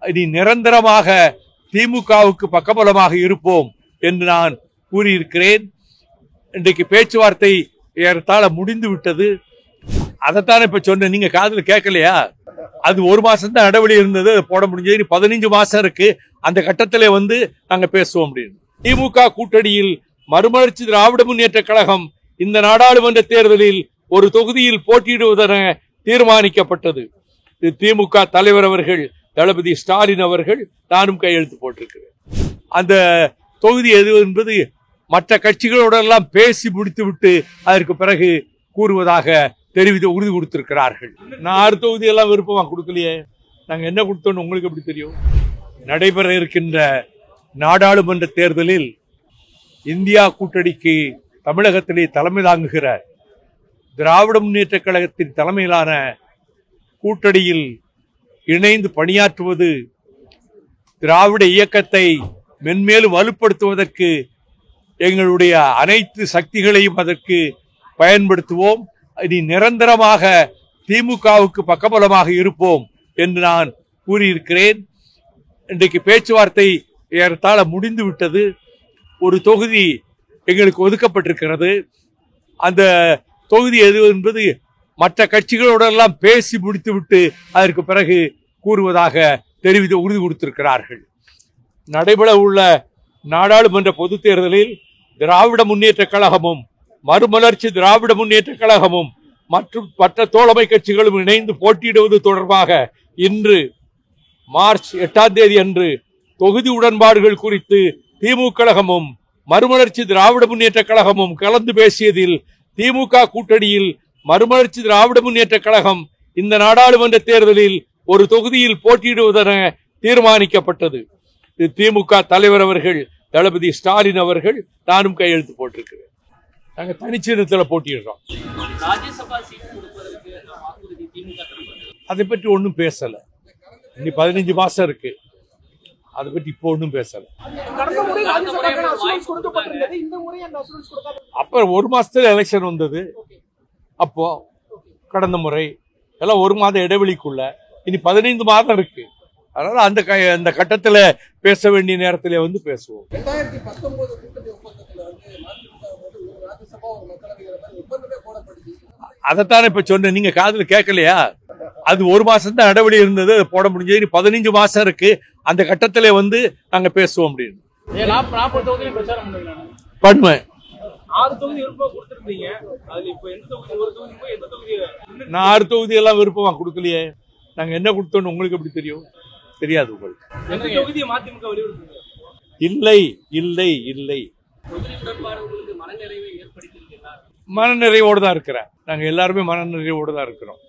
இனி நிரந்தரமாக திமுகவுக்கு பக்கபலமாக இருப்போம் என்று நான் கூறியிருக்கிறேன். இன்றைக்கு பேச்சுவார்த்தை ஏறத்தாழ முடிந்து விட்டது. அதைத்தான் இப்ப சொன்ன, நீங்க காதுல கேட்கலையா? அது ஒரு மாசம் தான் இடைவெளி இருந்தது, போட முடிஞ்சது. 15 மாசம் இருக்கு. அந்த கட்டத்திலே நாங்க பேசுவோம் அப்படின்னு. திமுக கூட்டணியில் மறுமலர்ச்சி திராவிட முன்னேற்ற கழகம் இந்த நாடாளுமன்ற தேர்தலில் ஒரு தொகுதியில் போட்டியிடுவதென தீர்மானிக்கப்பட்டது. திமுக தலைவர் அவர்கள் தளபதி ஸ்டாலின் அவர்கள் நானும் கையெழுத்து போட்டிருக்கிறேன். அந்த தொகுதி எது என்பது மற்ற கட்சிகளோடெல்லாம் பேசி முடித்துவிட்டு அதற்கு பிறகு கூறுவதாக உறுதி கொடுத்திருக்கிறார்கள். நான் 6 தொகுதியெல்லாம் விருப்பமா கொடுக்கலையே. நாங்க என்ன கொடுத்தோன்னு உங்களுக்கு எப்படி தெரியும்? நடைபெற இருக்கின்ற நாடாளுமன்ற தேர்தலில் இந்தியா கூட்டணிக்கு தமிழகத்திலே தலைமை தாங்குகிற திராவிட முன்னேற்ற கழகத்தின் தலைமையிலான கூட்டணியில் இணைந்து பணியாற்றுவது திராவிட இயக்கத்தை மென்மேலும் வலுப்படுத்துவதற்கு எங்களுடைய அனைத்து சக்திகளையும் அதற்கு பயன்படுத்துவோம். இனி நிரந்தரமாக திமுகவுக்கு பக்கபலமாக இருப்போம் என்று நான் கூறியிருக்கிறேன். இன்றைக்கு பேச்சுவார்த்தை ஏறத்தாழ முடிந்து விட்டது. ஒரு தொகுதி எங்களுக்கு ஒதுக்கப்பட்டிருக்கிறது. அந்த தொகுதி எது என்பது மற்ற கட்சிகளோடெல்லாம் பேசி முடித்துவிட்டு அதற்கு பிறகு கூறுவதாக உறுதி கொடுத்திருக்கிறார்கள். நடைபெற உள்ள நாடாளுமன்ற பொதுத் தேர்தலில் திராவிட முன்னேற்ற கழகமும் மறுமலர்ச்சி திராவிட முன்னேற்ற கழகமும் மற்றும் மற்ற தோழமை கட்சிகளும் இணைந்து போட்டியிடுவது தொடர்பாக இன்று மார்ச் 8ஆம் தேதி அன்று தொகுதி உடன்பாடுகள் குறித்து திமுக கழகமும் மறுமலர்ச்சி திராவிட முன்னேற்ற கழகமும் கலந்து பேசியதில் திமுக கூட்டணியில் மறுமலர்ச்சி திராவிட முன்னேற்ற கழகம் இந்த நாடாளுமன்ற தேர்தலில் ஒரு தொகுதியில் போட்டியிடுவதென தீர்மானிக்கப்பட்டது. திமுக தலைவர் அவர்கள் தளபதி ஸ்டாலின் அவர்கள் நானும் கையெழுத்து போட்டிருக்கிறேன். நாங்க தனிச்சின்னத்தில் போட்டியிடுறோம். அதை பற்றி ஒன்றும் பேசல. இன்னி 15 மாசம் இருக்கு. அதை பற்றி இப்போ ஒன்றும் பேசல. அப்புறம் ஒரு மாசத்துல எலெக்ஷன் வந்தது. அப்போ கடந்த முறை எல்லாம் ஒரு மாத இடைவெளிக்குள்ள, இனி 15 மாதம் இருக்கு. அதனால அந்த கட்டத்தில் பேச வேண்டிய நேரத்தில் பேசுவோம். அதைத்தான் இப்ப சொன்ன, நீங்க காதுல கேட்கலையா? அது ஒரு மாசம் தான் இடைவெளி இருந்தது, போட முடிஞ்சது. 15 மாசம் இருக்கு. அந்த கட்டத்திலே நாங்க பேசுவோம் அப்படின்னு. பண்ணுவேன். நான் 6 தொகுதி எல்லாம் விருப்பமா கொடுக்கலையே. நாங்க என்ன கொடுத்தோன்னு உங்களுக்கு எப்படி தெரியும்? தெரியாது உங்களுக்கு. இல்லை இல்லை இல்லை, மனநிறைவோடு தான் இருக்கிறேன். நாங்க எல்லாருமே மனநிறைவோடு தான் இருக்கிறோம்.